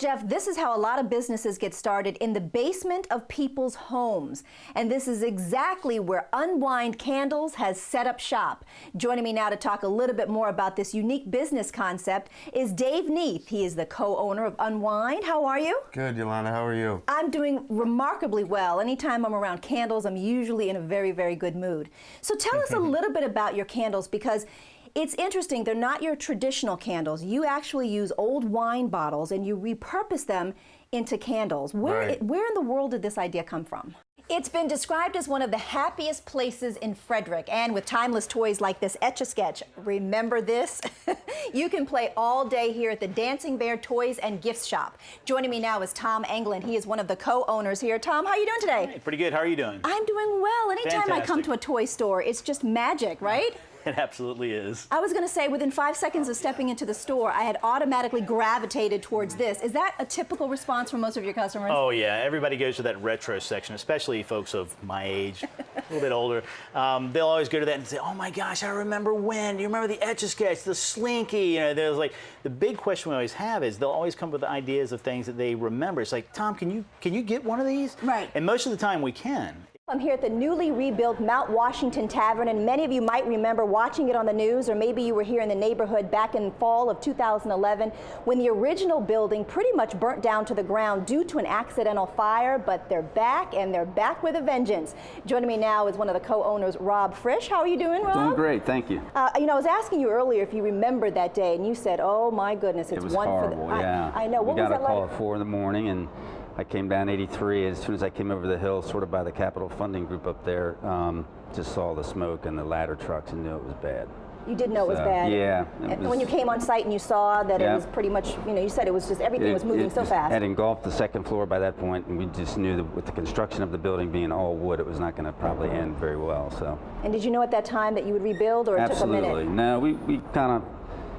Jeff, this is how a lot of businesses get started, in the basement of people's homes. And this is exactly where Unwind Candles has set up shop. Joining me now to talk a little bit more about this unique business concept is Dave Neath. He is the co-owner of Unwind. How are you? Good, Yolanda. How are you? I'm doing remarkably well. Anytime I'm around candles, I'm usually in a very, very good mood. So tell us a little bit about your candles, because it's interesting. They're not your traditional candles. You actually use old wine bottles and you repurpose them into candles. Where in the world did this idea come from? It's been described as one of the happiest places in Frederick, and with timeless toys like this Etch-a-Sketch. Remember this? You can play all day here at the Dancing Bear Toys and Gifts Shop. Joining me now is Tom Englund. He is one of the co-owners here. Tom, how are you doing today? Hey, pretty good. How are you doing? I'm doing well. Anytime I come Fantastic. to a toy store, it's just magic, right? It absolutely is. I was going to say, within 5 seconds of stepping into the store, I had automatically gravitated towards this. Is that a typical response from most of your customers? Oh yeah, everybody goes to that retro section, especially folks of my age, a little bit older. They'll always go to that and say, "Oh my gosh, I remember when? Do you remember the Etch-a-Sketch, the Slinky?" You know, there's like the big question we always have is they'll always come with ideas of things that they remember. It's like, Tom, can you get one of these? Right. And most of the time we can. I'm here at the newly rebuilt Mount Washington Tavern, and many of you might remember watching it on the news, or maybe you were here in the neighborhood back in fall of 2011 when the original building pretty much burnt down to the ground due to an accidental fire, but they're back, and they're back with a vengeance. Joining me now is one of the co-owners, Rob Frisch. How are you doing, Rob? Doing great, thank you. You know, I was asking you earlier if you remembered that day, and you said, "Oh my goodness, it's It was one horrible, for the." yeah. I know. What we was got that a call like? at 4 in the morning, and I came down 83. As soon as I came over the hill, sort of by the Capital Funding Group up there, just saw the smoke and the ladder trucks and knew it was bad. You did know it was So, bad. yeah, it And was- when you came on site and you saw that it Yeah. was pretty much, you know, you said it was just everything was moving It so just fast. had engulfed the second floor by that point, and we just knew that with the construction of the building being all wood, it was not going to probably end very well. So And did you know at that time that you would rebuild, or it took a absolutely, minute? no, we kind of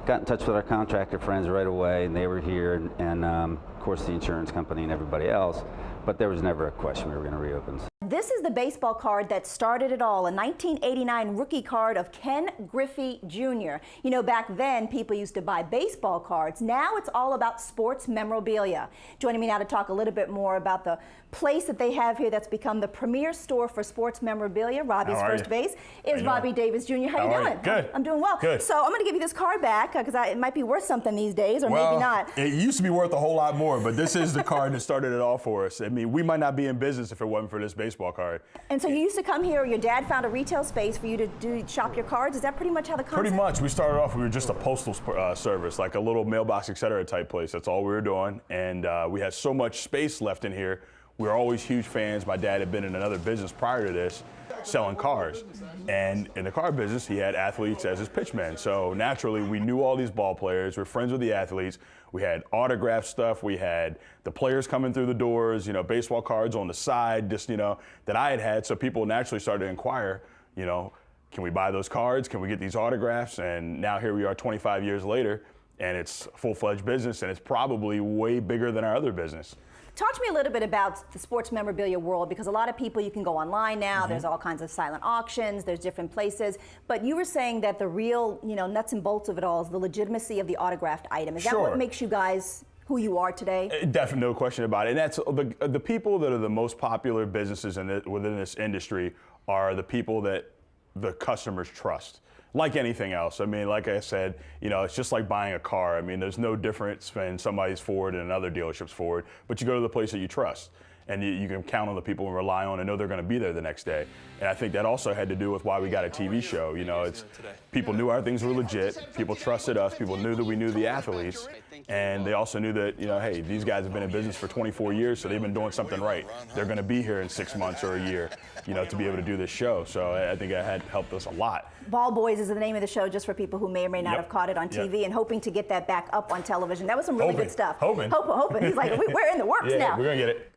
got in touch with our contractor friends right away, and they were here, and of course the insurance company and everybody else. But there was never a question we were going to reopen. This is the baseball card that started it all, a 1989 rookie card of Ken Griffey Jr. You know, back then, people used to buy baseball cards. Now it's all about sports memorabilia. Joining me now to talk a little bit more about the place that they have here that's become the premier store for sports memorabilia, Robbie's First Base, is Robbie Davis Jr. How you doing? Good. I'm doing well. Good. So I'm going to give you this card back, because it might be worth something these days, or maybe not. It used to be worth a whole lot more, but this is the card that started it all for us. I mean, we might not be in business if it wasn't for this baseball card. And so you used to come here, or your dad found a retail space for you to shop your cards. Is that pretty much how the concept? Pretty much. We started off, we were just a postal service, like a little mailbox, et cetera type place. That's all we were doing. And we had so much space left in here. We were always huge fans. My dad had been in another business prior to this, selling cars. And in the car business, he had athletes as his pitchmen. So naturally, we knew all these ball players. We're friends with the athletes. We had autograph stuff. We had the players coming through the doors, you know, baseball cards on the side, just, you know, that I had. So people naturally started to inquire, you know, can we buy those cards? Can we get these autographs? And now here we are 25 years later, and it's a full-fledged business, and it's probably way bigger than our other business. Talk to me a little bit about the sports memorabilia world, because a lot of people, you can go online now, there's all kinds of silent auctions, there's different places, but you were saying that the real, you know, nuts and bolts of it all is the legitimacy of the autographed item. Is that what makes you guys who you are today? Definitely, no question about it. And that's the people that are the most popular businesses within this industry are the people that the customers trust. Like anything else. I mean, like I said, you know, it's just like buying a car. I mean, there's no difference when somebody's Ford and another dealership's Ford, but you go to the place that you trust. And you can count on the people and rely on and know they're going to be there the next day. And I think that also had to do with why we got a TV show. You know, it's people knew our things were legit. People trusted us. People knew that we knew the athletes. And they also knew that, you know, hey, these guys have been in business for 24 years, so they've been doing something right. They're going to be here in 6 months or a year, you know, to be able to do this show. So I think it had helped us a lot. Ball Boys is the name of the show, just for people who may or may not have caught it on TV, and hoping to get that back up on television. That was some really good stuff. Hoping. He's like, we're in the works now. We're going to get it.